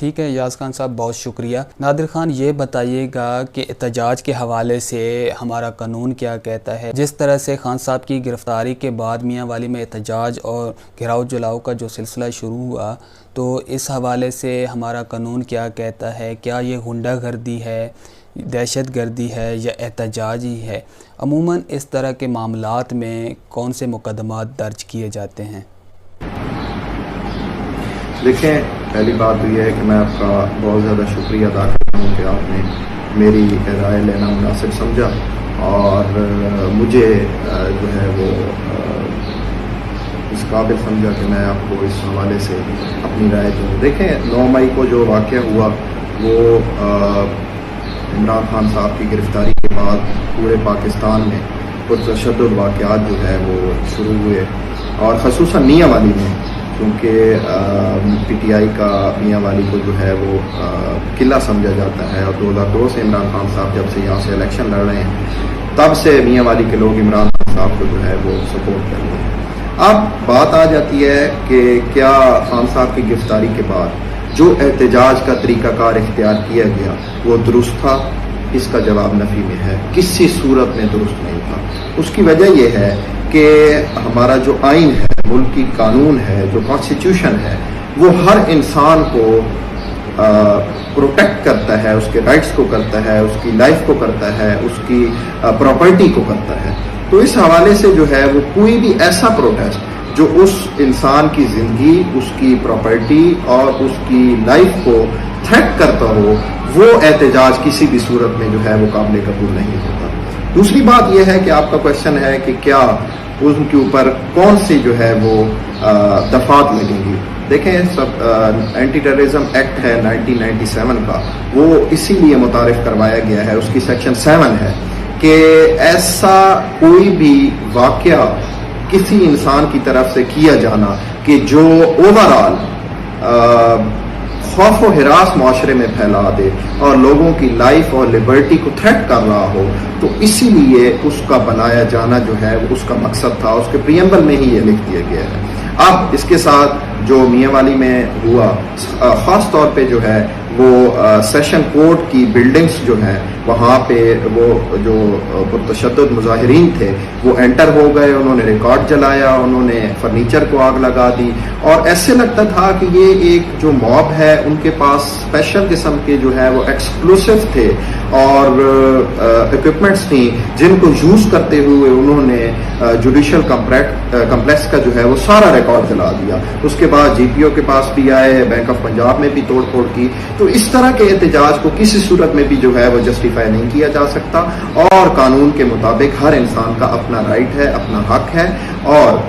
ٹھیک ہے یاز خان صاحب، بہت شکریہ۔ نادر خان، یہ بتائیے گا کہ احتجاج کے حوالے سے ہمارا قانون کیا کہتا ہے؟ جس طرح سے خان صاحب کی گرفتاری کے بعد میاں والی میں احتجاج اور گھیراؤ جلاؤ کا جو سلسلہ شروع ہوا، تو اس حوالے سے ہمارا قانون کیا کہتا ہے؟ کیا یہ غنڈہ گردی ہے، دہشت گردی ہے یا احتجاج ہی ہے؟ عموماً اس طرح کے معاملات میں کون سے مقدمات درج کیے جاتے ہیں؟ دیکھیں، پہلی بات تو یہ ہے کہ میں آپ کا بہت زیادہ شکریہ ادا کرتا ہوں کہ آپ نے میری رائے لینا مناسب سمجھا اور مجھے جو ہے وہ اس قابل سمجھا کہ میں آپ کو اس حوالے سے اپنی رائے دوں۔ دیکھیں، 9 مئی کو جو واقعہ ہوا وہ عمران خان صاحب کی گرفتاری کے بعد پورے پاکستان میں پرتشدد واقعات جو ہے وہ شروع ہوئے، اور خصوصاً میاں والی میں، کیونکہ پی ٹی آئی کا میاں والی کو جو ہے وہ قلعہ سمجھا جاتا ہے، اور 2002 سے عمران خان صاحب جب سے یہاں سے الیکشن لڑ رہے ہیں تب سے میاں والی کے لوگ عمران خان صاحب کو جو ہے وہ سپورٹ کر رہے ہیں۔ اب بات آ جاتی ہے کہ کیا خان صاحب کی گرفتاری کے بعد جو احتجاج کا طریقہ کار اختیار کیا گیا وہ درست تھا؟ اس کا جواب نفی میں ہے، کسی صورت میں درست نہیں تھا۔ اس کی وجہ یہ ہے کہ ہمارا جو آئین ہے، ملک کی قانون ہے، جو کانسٹیٹیوشن ہے، وہ ہر انسان کو پروٹیکٹ کرتا ہے، اس کے رائٹس کو کرتا ہے، اس کی لائف کو کرتا ہے، اس کی پراپرٹی کو کرتا ہے۔ تو اس حوالے سے جو ہے وہ کوئی بھی ایسا پروٹیسٹ جو اس انسان کی زندگی، اس کی پراپرٹی اور اس کی لائف کو تھریٹ کرتا ہو، وہ احتجاج کسی بھی صورت میں جو ہے وہ قابل قبول نہیں ہوتا۔ دوسری بات یہ ہے کہ آپ کا کوشچن ہے کہ کیا ان کے اوپر کون سی جو ہے وہ دفعات لگیں گی۔ دیکھیں، سب اینٹی ٹیررزم ایکٹ ہے 1997 کا، وہ اسی لیے متعارف کروایا گیا ہے، اس کی سیکشن 7 ہے کہ ایسا کوئی بھی واقعہ کسی انسان کی طرف سے کیا جانا کہ جو اوورآل خوف و ہراس معاشرے میں پھیلا دے اور لوگوں کی لائف اور لبرٹی کو تھریٹ کر رہا ہو، تو اسی لیے اس کا بنایا جانا جو ہے وہ اس کا مقصد تھا، اس کے پریمبل میں ہی یہ لکھ دیا گیا ہے۔ اب اس کے ساتھ جو میاں والی میں ہوا، خاص طور پہ جو ہے وہ سیشن کورٹ کی بلڈنگز جو ہیں وہاں پہ وہ جو پرتشدد مظاہرین تھے وہ انٹر ہو گئے، انہوں نے ریکارڈ جلایا، انہوں نے فرنیچر کو آگ لگا دی، اور ایسے لگتا تھا کہ یہ ایک جو موب ہے ان کے پاس اسپیشل قسم کے جو ہے وہ ایکسکلوسیو تھے اور اکوپمنٹس تھیں جن کو یوز کرتے ہوئے انہوں نے جوڈیشل کمپلیکس کا جو ہے وہ سارا ریکارڈ جلا دیا۔ اس کے بعد جی پی او کے پاس بھی آئے، بینک آف پنجاب میں بھی توڑ پھوڑ کی۔ تو اس طرح کے احتجاج کو کسی صورت میں بھی جو ہے وہ جسٹیفائی نہیں کیا جا سکتا، اور قانون کے مطابق ہر انسان کا اپنا رائٹ ہے، اپنا حق ہے، اور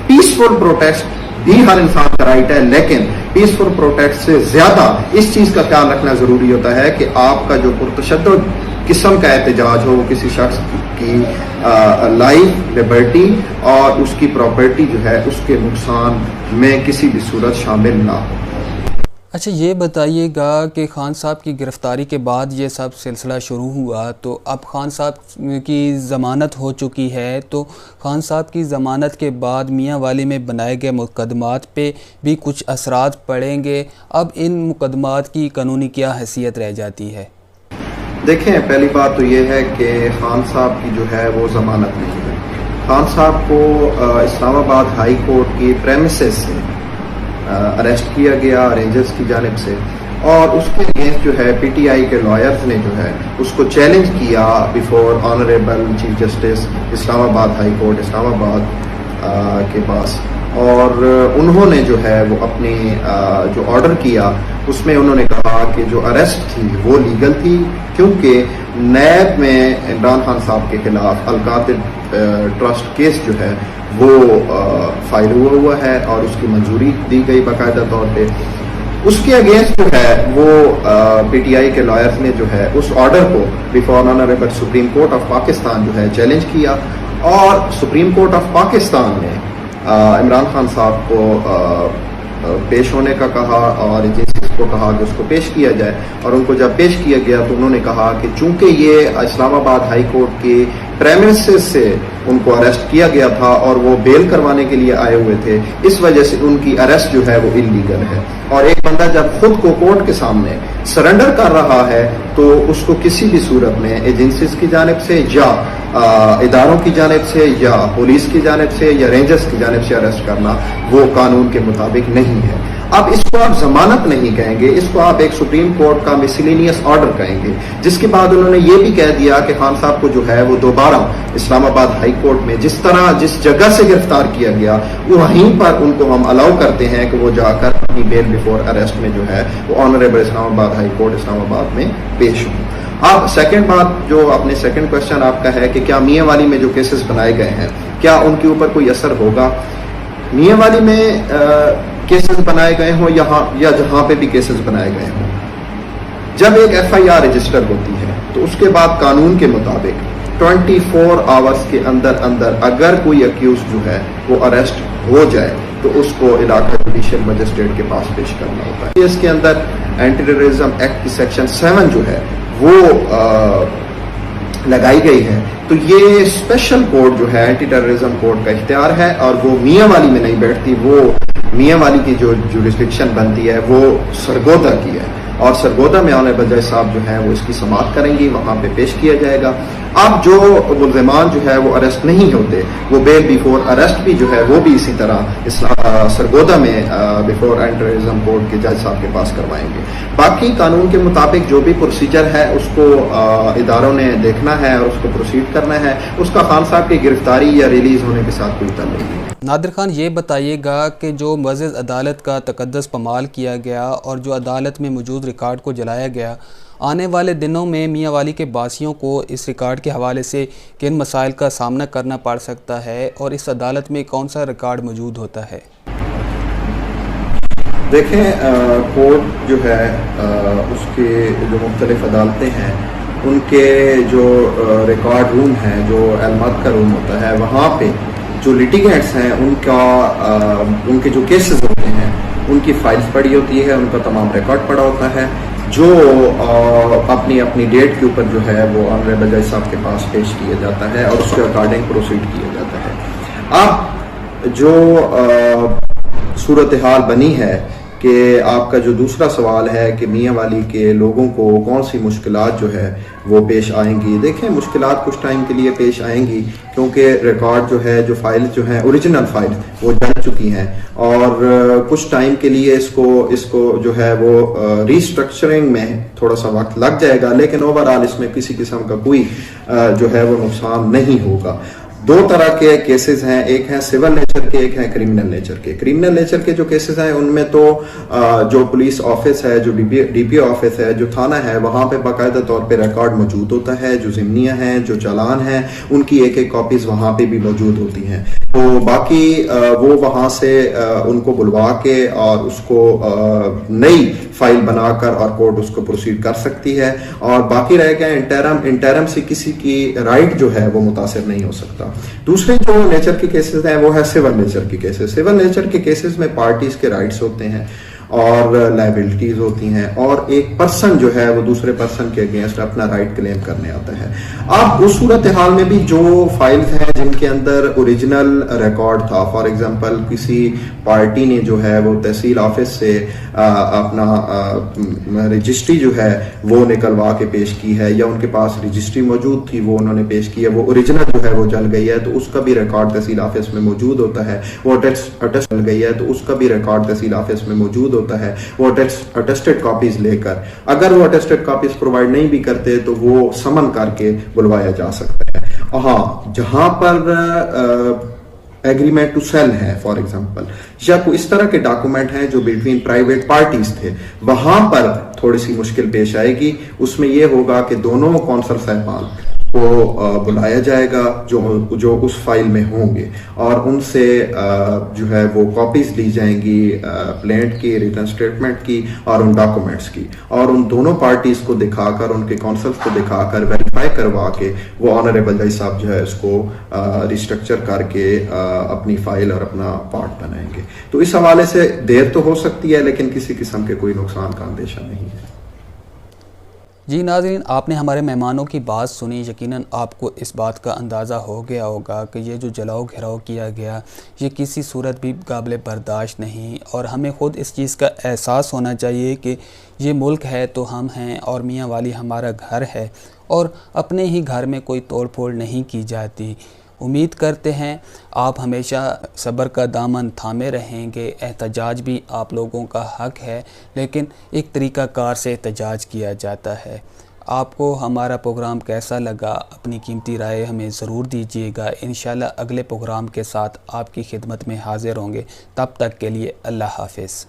پیسفل پروٹیسٹ بھی ہر انسان کا رائٹ ہے، لیکن پیسفل پروٹیسٹ سے زیادہ اس چیز کا خیال رکھنا ضروری ہوتا ہے کہ آپ کا جو پرتشدد قسم کا احتجاج ہو وہ کسی شخص کی لائف، لبرٹی اور اس کی پراپرٹی جو ہے اس کے نقصان میں کسی بھی صورت شامل نہ ہو۔ اچھا، یہ بتائیے گا کہ خان صاحب کی گرفتاری کے بعد یہ سب سلسلہ شروع ہوا، تو اب خان صاحب کی ضمانت ہو چکی ہے، تو خان صاحب کی ضمانت کے بعد میاں والی میں بنائے گئے مقدمات پہ بھی کچھ اثرات پڑیں گے۔ اب ان مقدمات کی قانونی کیا حیثیت رہ جاتی ہے؟ دیکھیں، پہلی بات تو یہ ہے کہ خان صاحب کی جو ہے وہ ضمانت نہیں ہے۔ خان صاحب کو اسلام آباد ہائی کورٹ کی پریمیسز سے اریسٹ کیا گیا رینجرز کی جانب سے، اور اس کے اگینسٹ جو ہے پی ٹی آئی کے لائرز نے جو ہے اس کو چیلنج کیا بیفور آنریبل چیف جسٹس اسلام آباد ہائی کورٹ اسلام آباد کے پاس، اور انہوں نے جو ہے وہ اپنی جو آرڈر کیا اس میں انہوں نے کہا کہ جو اریسٹ تھی وہ لیگل تھی، کیونکہ نیب میں عمران خان صاحب کے خلاف القاتل ٹرسٹ کیس جو ہے وہ فائل ہوا ہے اور اس کی منظوری دی گئی باقاعدہ طور پہ۔ اس کے اگینسٹ جو ہے وہ پی ٹی آئی کے لائرز نے جو ہے اس آرڈر کو before honourable supreme court of Pakistan جو ہے چیلنج کیا، اور سپریم کورٹ آف پاکستان نے عمران خان صاحب کو پیش ہونے کا کہا اور ایجنسیز کو کہا کہ اس کو پیش کیا جائے، اور ان کو جب پیش کیا گیا تو انہوں نے کہا کہ چونکہ یہ اسلام آباد ہائی کورٹ کی प्रेमिसेस से उनको अरेस्ट किया गया था और वो बेल करवाने के लिए आए हुए थे, इस वजह से उनकी अरेस्ट जो है वो इलीगल है। और एक बंदा जब खुद को कोर्ट के सामने सरेंडर कर रहा है तो उसको किसी भी सूरत में एजेंसीज की जानिब से या इदारों की जानिब से या पुलिस की जानिब से या रेंजर्स की जानिब से अरेस्ट करना वो कानून के मुताबिक नहीं है। अब इसको आप जमानत नहीं कहेंगे, इसको आप एक सुप्रीम कोर्ट का मिसलेनियस ऑर्डर कहेंगे, जिसके बाद उन्होंने ये भी कह दिया कि खान साहब को जो है वो दोबारा इस्लामाबाद हाई कोर्ट में जिस जगह से गिरफ्तार किया गया वहीं पर उनको हम अलाउ करते हैं कि वो जाकर अपनी बेल बिफोर अरेस्ट में जो है वो honourable Islamabad high court Islamabad में पेश हो। अब सेकंड बात, जो अपने सेकंड क्वेश्चन आपका है कि क्या मियां वाली में जो केसेस बनाए गए हैं क्या उनके ऊपर कोई असर होगा। मियां वाली में केसेस बनाए गए हों या जहां पे भी केसेस बनाए गए हों, जब एक FIR रजिस्टर होती है तो उसके बाद कानून के मुताबिक 24 आवर्स के अंदर अंदर अगर कोई अक्यूज जो है वो अरेस्ट हो जाए तो उसको इलाका जुडिशियल मजिस्ट्रेट के पास पेश करना होता है। इसके अंदर एंटी टेररिज्म एक्ट की सेक्शन 7 जो है वो लगाई गई है, तो ये स्पेशल कोर्ट जो है एंटी टेररिज्म कोर्ट का इख्तियार है और वो मियां वाली में नहीं बैठती। वो मियां वाली की जो जुरिस्डिक्शन बनती है वो सरगोदा की है और सरगोदा में ऑनरेबल जज साहब जो है वो इसकी समाअत करेंगी, वहां पे पेश किया जाएगा। अब जो मुल्ज़िमान जो है वो अरेस्ट नहीं होते, वो बेल बिफोर अरेस्ट भी जो है वो भी इसी तरह सरगोदा में बिफोर एंटी टेररिज्म कोर्ट के जज साहब के पास करवाएंगे। बाकी कानून के मुताबिक जो भी प्रोसीजर है उसको इदारों ने देखना है और उसको प्रोसीड करना है, उसका खान साहब की गिरफ्तारी या रिलीज होने के साथ कोई ताल्लुक नहीं है। नादिर खान, ये बताइएगा कि जो मुअज़्ज़ज़ अदालत का तक़द्दुस पमाल किया गया और जो अदालत में मौजूद रिकॉर्ड को जलाया गया, आने वाले दिनों में मियां वाली के बासियों को इस रिकॉर्ड के हवाले से किन मसाइल का सामना करना पड़ सकता है और इस अदालत में कौन सा रिकॉर्ड मौजूद होता है? देखें, कोर्ट जो है उसके जो मुख्तलिफ अदालतें हैं उनके जो रिकॉर्ड रूम है, जो अलमत का रूम होता है, वहाँ पे जो लिटिगेंट्स हैं उनके जो केसेस होते हैं उनकी फाइल्स पड़ी होती है, उनका तमाम रिकॉर्ड पड़ा होता है, जो अपनी अपनी डेट के ऊपर जो है वो ऑनरेबल जज साहब के पास पेश किया जाता है और उसके अकॉर्डिंग प्रोसीड किया जाता है। अब जो सूरत हाल बनी है कि आपका जो दूसरा सवाल है कि मियां वाली के लोगों को कौन सी मुश्किलात जो है वो पेश आएंगी। देखें, मुश्किलात कुछ टाइम के लिए पेश आएंगी क्योंकि रिकॉर्ड जो है, जो फाइल जो है ओरिजिनल फाइल वो जल चुकी हैं और कुछ टाइम के लिए इसको जो है वो रीस्ट्रक्चरिंग में थोड़ा सा वक्त लग जाएगा, लेकिन ओवरऑल इसमें किसी किस्म का कोई जो है वो नुकसान नहीं होगा। दो तरह के केसेस हैं, एक है सिविल नेचर के, एक है क्रिमिनल नेचर के। क्रिमिनल नेचर के जो केसेस हैं उनमें तो जो पुलिस ऑफिस है, जो डीपीओ ऑफिस है, जो थाना है, वहां पे बाकायदा तौर पे रिकॉर्ड मौजूद होता है। जो ज़िम्नियाँ हैं, जो चालान हैं, उनकी एक एक कॉपीज वहां पे भी मौजूद होती हैं। तो बाकी वो वहां से उनको बुलवा के और उसको नई फाइल बनाकर और कोर्ट उसको प्रोसीड कर सकती है और बाकी रह गया इंटरम से किसी की राइट जो है वो मुतासिर नहीं हो सकता। दूसरे जो नेचर के केसेस हैं वो है सिविल नेचर के केसेस। सिविल नेचर के केसेस में पार्टीज के राइट्स होते हैं और लायबिलिटीज होती हैं और एक पर्सन जो है वो दूसरे पर्सन के अगेंस्ट अपना राइट क्लेम करने आता है। अब उस सूरत हाल में भी जो फाइल्स हैं जिनके अंदर ओरिजिनल रिकॉर्ड था, फॉर एग्जांपल किसी पार्टी ने जो है वो तहसील ऑफिस से अपना रजिस्ट्री जो है वो निकलवा के पेश की है या उनके पास रजिस्ट्री मौजूद थी वो उन्होंने पेश की है, वो ओरिजिनल जो है वो जल गई है तो उसका भी रिकॉर्ड तहसील ऑफिस में मौजूद होता है। वो अटेस्ट जल गई है तो उसका भी रिकॉर्ड तहसील ऑफिस में मौजूद होता है। वो अटेस्टेड कॉपीज लेकर, अगर वो अटेस्टेड कॉपीज प्रोवाइड नहीं भी करते तो वो समन करके बुलवाया जा सकता है। हाँ, जहां पर एग्रीमेंट टू सेल है फॉर एग्जांपल, या कोई इस तरह के डॉक्यूमेंट हैं जो बिटवीन प्राइवेट पार्टीज थे, वहां पर थोड़ी सी मुश्किल पेश आएगी। उसमें यह होगा कि दोनों कौंसल साहिबान को बुलाया जाएगा जो उस फाइल में होंगे और उनसे जो है वो कॉपीज ली जाएंगी प्लेंट की, रिटर्न स्टेटमेंट की और उन डॉक्यूमेंट्स की, और उन दोनों पार्टीज को दिखाकर, उनके कौंसल्स को दिखाकर वेरीफाई करवा के वो ऑनरेबल जज साहब जो है इसको रिस्ट्रक्चर करके अपनी फाइल और अपना पार्ट बनाएंगे। तो इस हवाले से देर तो हो सकती है लेकिन किसी किस्म के कोई नुकसान का अंदेशा नहीं है। جی ناظرین، آپ نے ہمارے مہمانوں کی بات سنی، یقیناً آپ کو اس بات کا اندازہ ہو گیا ہوگا کہ یہ جو جلاؤ گھراؤ کیا گیا یہ کسی صورت بھی قابل برداشت نہیں، اور ہمیں خود اس چیز کا احساس ہونا چاہیے کہ یہ ملک ہے تو ہم ہیں، اور میاں والی ہمارا گھر ہے، اور اپنے ہی گھر میں کوئی توڑ پھوڑ نہیں کی جاتی۔ امید کرتے ہیں آپ ہمیشہ صبر کا دامن تھامے رہیں گے۔ احتجاج بھی آپ لوگوں کا حق ہے، لیکن ایک طریقہ کار سے احتجاج کیا جاتا ہے۔ آپ کو ہمارا پروگرام کیسا لگا؟ اپنی قیمتی رائے ہمیں ضرور دیجیے گا۔ انشاءاللہ اگلے پروگرام کے ساتھ آپ کی خدمت میں حاضر ہوں گے۔ تب تک کے لیے اللہ حافظ۔